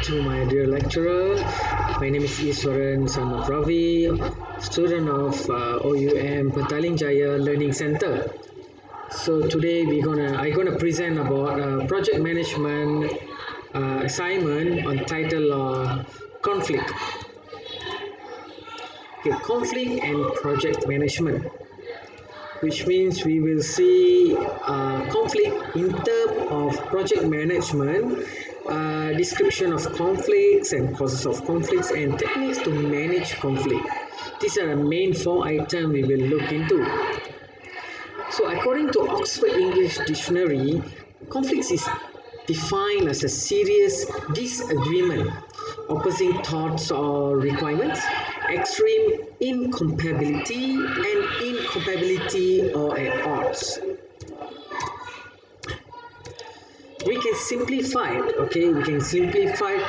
to my dear lecturer. My name is Iswaran, son of Ravi, student of OUM Petaling Jaya Learning Center. So today I'm gonna present about project management assignment on title conflict. Okay, conflict and project management, which means we will see conflict in terms of project management, description of conflicts and causes of conflicts and techniques to manage conflict. These are the main four items we will look into. So according to Oxford English Dictionary, conflicts is defined as a serious disagreement, opposing thoughts or requirements, extreme incompatibility and incompatibility or at odds. We can simplify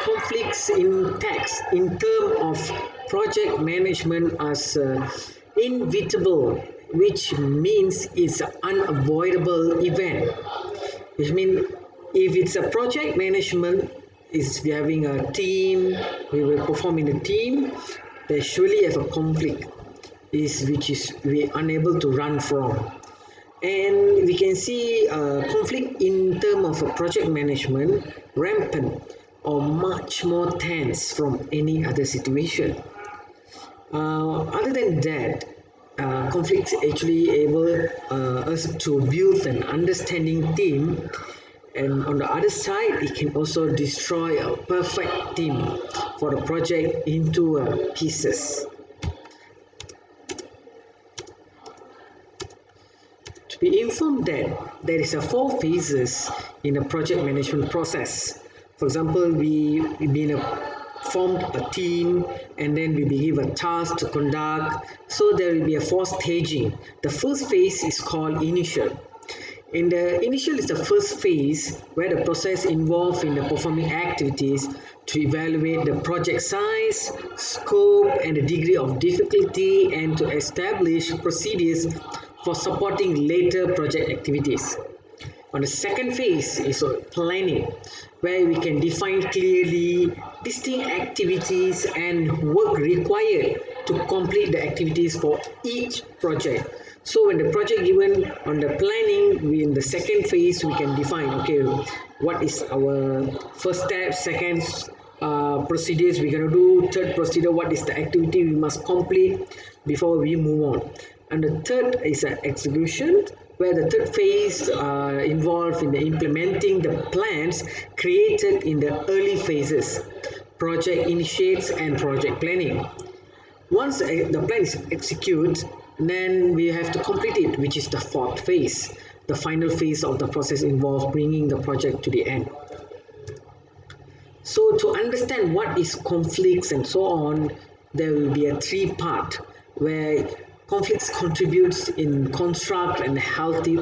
conflicts in text in terms of project management as inevitable, which means it's an unavoidable event. Which means if it's a project management, is we having a team, we will perform in a team, they surely have a conflict, which is we unable to run from. And we can see conflict in terms of a project management rampant or much more tense from any other situation. Other than that, conflicts actually able us to build an understanding team, and on the other side it can also destroy a perfect team for the project into pieces. To be informed that there is a 4 phases in a project management process. For example, we formed a team and then we give a task to conduct. So there will be a 4 staging. The first phase is called initial. In the initial is the first phase where the process involved in the performing activities to evaluate the project size, scope and the degree of difficulty and to establish procedures for supporting later project activities. On the second phase is planning, where we can define clearly distinct activities and work required to complete the activities for each project. So when the project given on the planning, in the second phase we can define, okay, what is our first step, second procedures we're going to do, third procedure, what is the activity we must complete before we move on. And the third is an execution, where the third phase involved in the implementing the plans created in the early phases, project initiates and project planning. Once the plan is executed, then we have to complete it, which is the fourth phase. The final phase of the process involves bringing the project to the end. So to understand what is conflicts and so on, there will be a 3-part where conflicts contributes in construct and healthy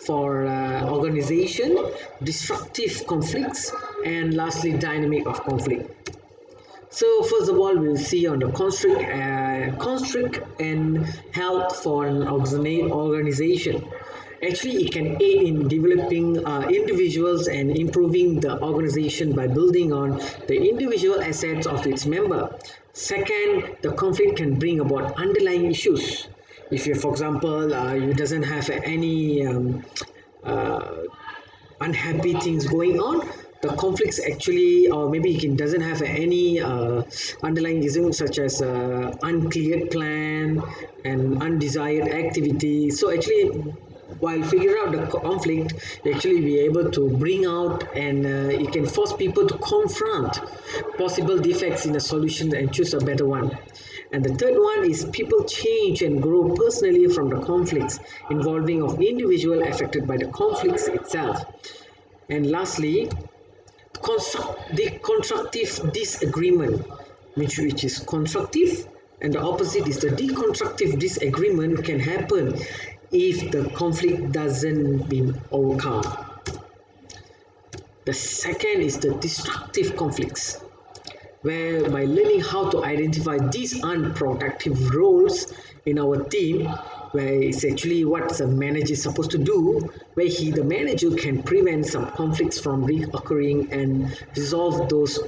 for organization, destructive conflicts, and lastly dynamic of conflict. So first of all, we'll see on the construct and health for an organization. Actually, it can aid in developing individuals and improving the organization by building on the individual assets of its member. Second, the conflict can bring about underlying issues. If you, for example, you doesn't have any unhappy things going on, the conflicts actually, or maybe it doesn't have any underlying issues such as uncleared plan and undesired activity. So actually, while figuring out the conflict, actually be able to bring out and it can force people to confront possible defects in a solution and choose a better one. And the third one is people change and grow personally from the conflicts involving of individual affected by the conflicts itself. And lastly, the constructive disagreement, which is constructive, and the opposite is the deconstructive disagreement can happen if the conflict doesn't be overcome. The second is the destructive conflicts, where by learning how to identify these unproductive roles in our team, where it's actually what the manager is supposed to do, where the manager can prevent some conflicts from reoccurring and resolve those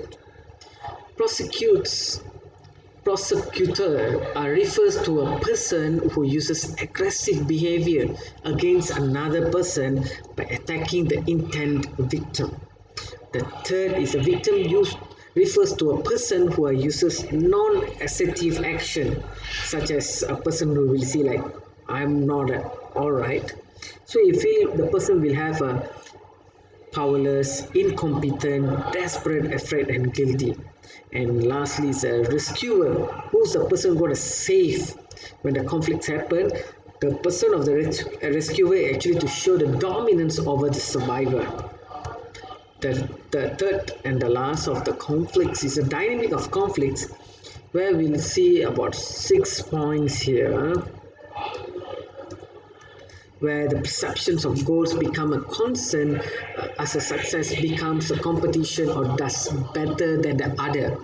Prosecutor refers to a person who uses aggressive behavior against another person by attacking the intent victim. The third is a victim refers to a person who uses non-assertive action, such as a person who will say like, I'm not all right. So if the person will have a powerless, incompetent, desperate, afraid, and guilty. And lastly is a rescuer, who's the person going to save when the conflicts happen. The person of the rescuer actually to show the dominance over the survivor. The third and the last of the conflicts is a dynamic of conflicts, where we'll see about 6 points here, where the perceptions of goals become a concern as a success becomes a competition or does better than the other.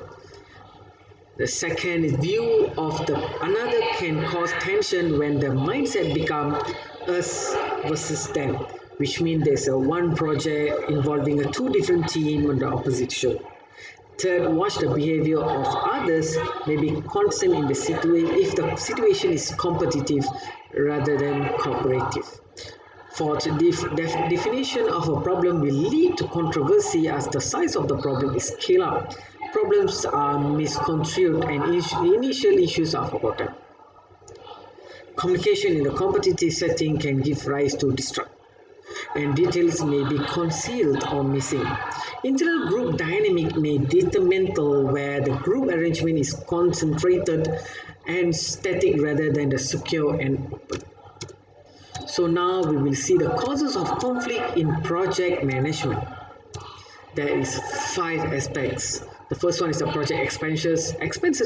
The second is view of the another can cause tension when the mindset become us versus them, which means there's a one project involving a two different team on the opposite show. Third, watch the behavior of others may be constant in the situation if the situation is competitive rather than cooperative. Fourth, definition of a problem will lead to controversy as the size of the problem is scaled up. Problems are misconstrued and initial issues are forgotten. Communication in a competitive setting can give rise to distrust, and details may be concealed or missing. Internal group dynamic may be detrimental, where the group arrangement is concentrated and static rather than the secure and open. So now we will see the causes of conflict in project management. There is 5 aspects. The first one is the project expenses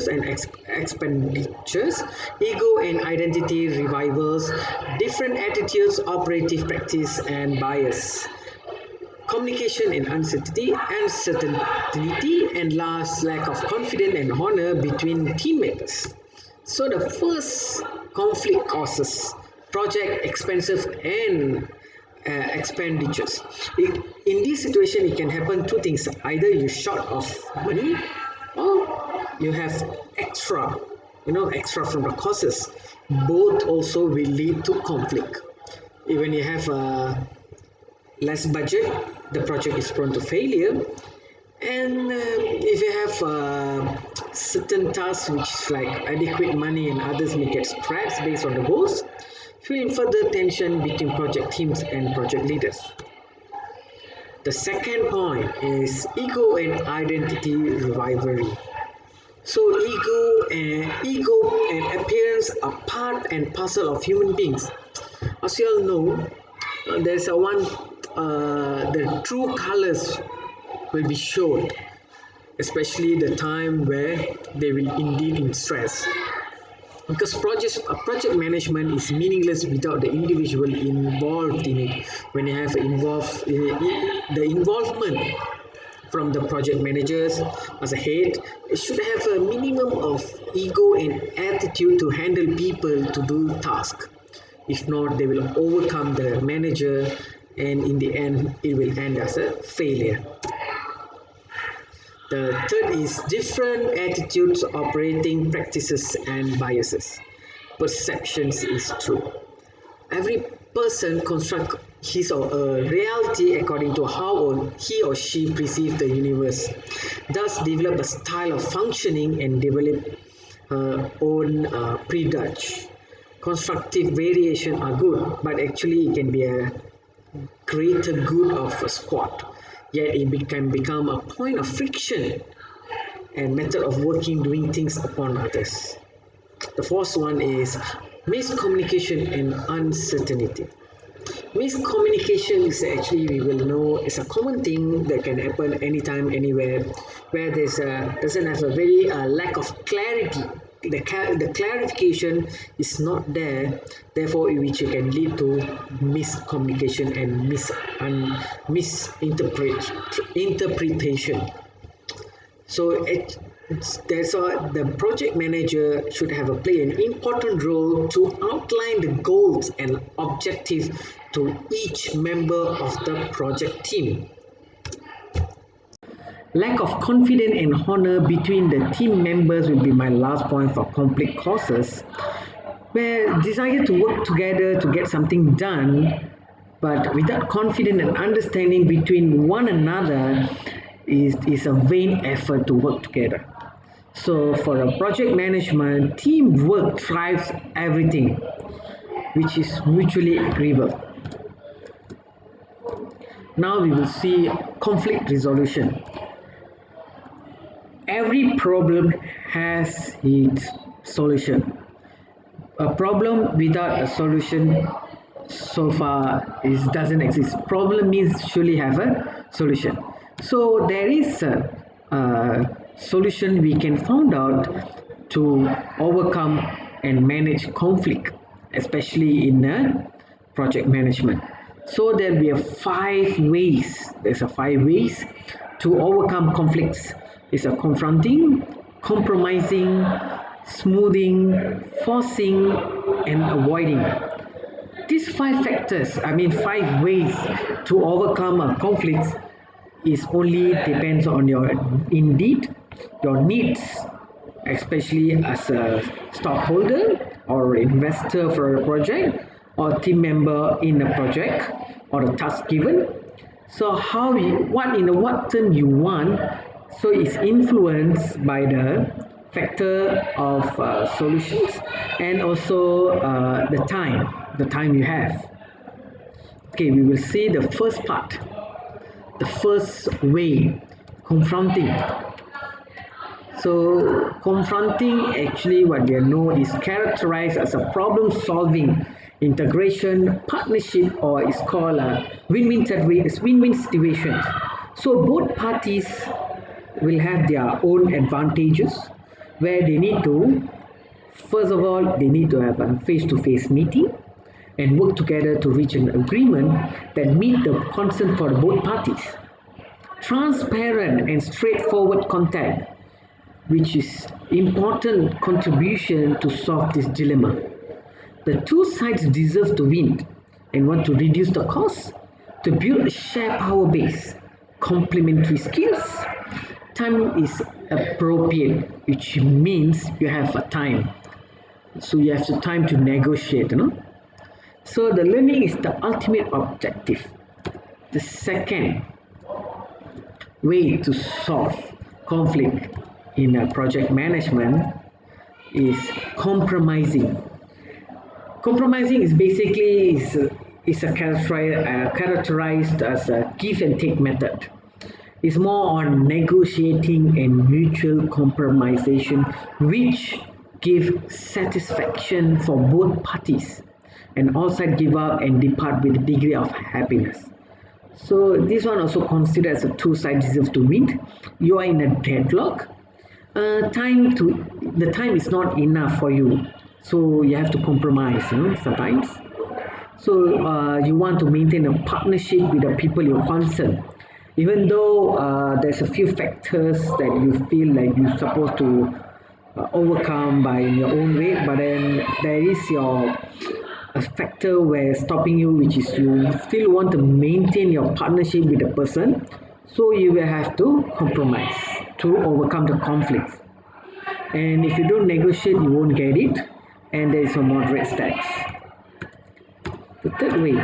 and expenditures, ego and identity revivals, different attitudes, operative practice, and bias. Communication and uncertainty, and last, lack of confidence and honor between team members. So the first conflict causes project expenses and expenditures. In this situation, it can happen 2 things: either you short of money, or you have extra, extra from the costs. Both also will lead to conflict. When you have less budget, the project is prone to failure. And if you have certain tasks which is like adequate money and others may get scraps based on the goals, feel further tension between project teams and project leaders. The second point is ego and identity rivalry. So ego and appearance are part and parcel of human beings. As you all know, there's the true colors will be shown, especially the time where they will indeed in stress. Because project management is meaningless without the individual involved in it. When you have the involvement from the project managers as a head, it should have a minimum of ego and attitude to handle people to do task. If not, they will overcome the manager, and in the end, it will end as a failure. The third is different attitudes, operating practices, and biases. Perceptions is true. Every person constructs his or her reality according to how he or she perceives the universe. Thus, develop a style of functioning and develop her own prejudge. Constructive variation are good, but actually it can be a greater good of a squad. Yet it can become a point of friction and method of working, doing things upon others. The fourth one is miscommunication and uncertainty. Miscommunication is actually, we will know, is a common thing that can happen anytime, anywhere, where doesn't have a very lack of clarity. The clarification is not there, therefore which can lead to miscommunication and misinterpretation. So that's why the project manager should have play an important role to outline the goals and objectives to each member of the project team. Lack of confidence and honor between the team members will be my last point for conflict causes, where desire to work together to get something done, but without confidence and understanding between one another is a vain effort to work together. So for a project management, teamwork drives everything, which is mutually agreeable. Now we will see conflict resolution. Every problem has its solution. A problem without a solution so far is doesn't exist. Problem means surely have a solution. So there is a solution we can find out to overcome and manage conflict, especially in project management. So there'll be a five ways. There's a five ways to overcome conflicts. It's a confronting, compromising, smoothing, forcing, and avoiding. These five factors, five ways to overcome a conflict is only depends on your indeed your needs, especially as a stockholder or investor for a project or team member in a project or a task given. So how you what in what term you want, so it's influenced by the factor of solutions and also the time you have. Okay, we will see the first part, the first way, confronting. So confronting actually what we know is characterized as a problem solving integration partnership, or it's called a win-win situation. So both parties will have their own advantages where they need to, first of all, they need to have a face-to-face meeting and work together to reach an agreement that meet the concern for both parties. Transparent and straightforward contact, which is important contribution to solve this dilemma. The two sides deserve to win and want to reduce the cost to build a shared power base, complementary skills. Time is appropriate, which means you have a time. So you have the time to negotiate, So the learning is the ultimate objective. The second way to solve conflict in a project management is compromising. Compromising is basically characterized as a give and take method. It's more on negotiating and mutual compromisation, which give satisfaction for both parties, and all sides give up and depart with a degree of happiness. So this one also considered as a two sides deserve to win. You are in a deadlock. The time is not enough for you, so you have to compromise. Sometimes. So you want to maintain a partnership with the people you're concerned, even though there's a few factors that you feel like you're supposed to overcome by your own way, but then there is your a factor where stopping you, which is you still want to maintain your partnership with the person, so you will have to compromise to overcome the conflicts. And if you don't negotiate, you won't get it, and there is a moderate steps. The third way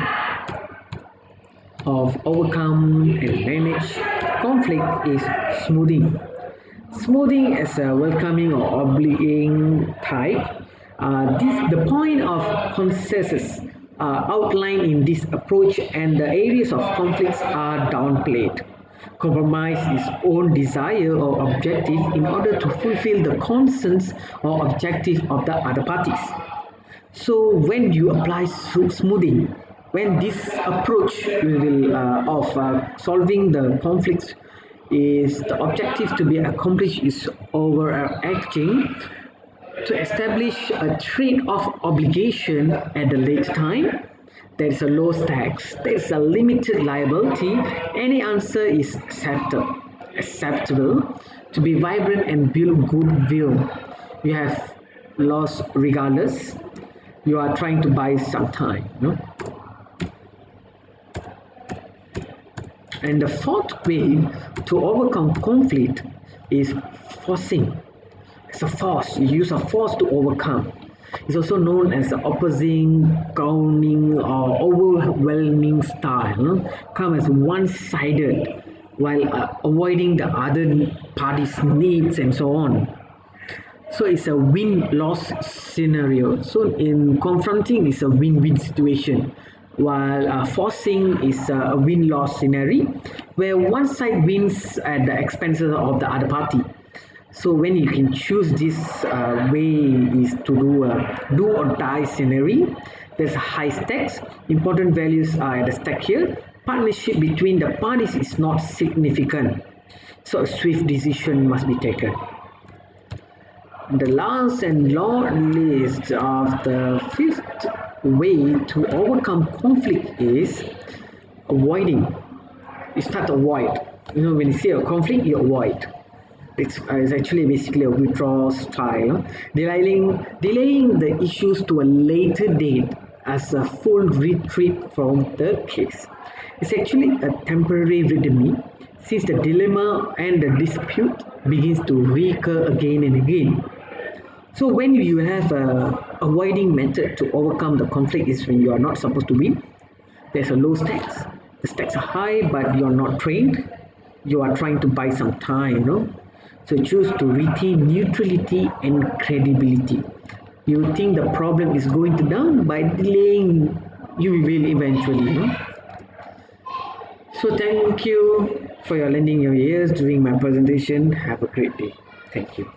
of overcome and manage conflict is smoothing. Smoothing is a welcoming or obliging type. The point of consensus outlined in this approach, and the areas of conflicts are downplayed. Compromise is own desire or objective in order to fulfill the concerns or objective of the other parties. So when you apply smoothing, when this approach of solving the conflicts is the objective to be accomplished is overarching to establish a trade-off obligation at the late time. There is a low stakes, there is a limited liability. Any answer is acceptable to be vibrant and build goodwill. You have loss regardless. You are trying to buy some time. And the fourth way to overcome conflict is forcing. It's a force. You use a force to overcome. It's also known as the opposing, gowning, or overwhelming style. Come as one-sided while avoiding the other party's needs and so on. So it's a win-loss scenario. So in confronting is a win-win situation, while forcing is a win-loss scenario, where one side wins at the expenses of the other party. So when you can choose this way is to do a do or die scenario. There's high stakes. Important values are at the stake here. Partnership between the parties is not significant. So a swift decision must be taken. The last and not least of the fifth way to overcome conflict is avoiding. You start to avoid. When you see a conflict, you avoid. It's actually basically a withdrawal style, delaying the issues to a later date as a full retreat from the case. It's actually a temporary remedy since the dilemma and the dispute begins to recur again and again. So when you have a avoiding method to overcome the conflict is when you are not supposed to win. There's a low stakes. The stakes are high, but you're not trained. You are trying to buy some time. So choose to retain neutrality and credibility. You think the problem is going to down by delaying, you will eventually. So thank you for your lending your ears during my presentation. Have a great day. Thank you.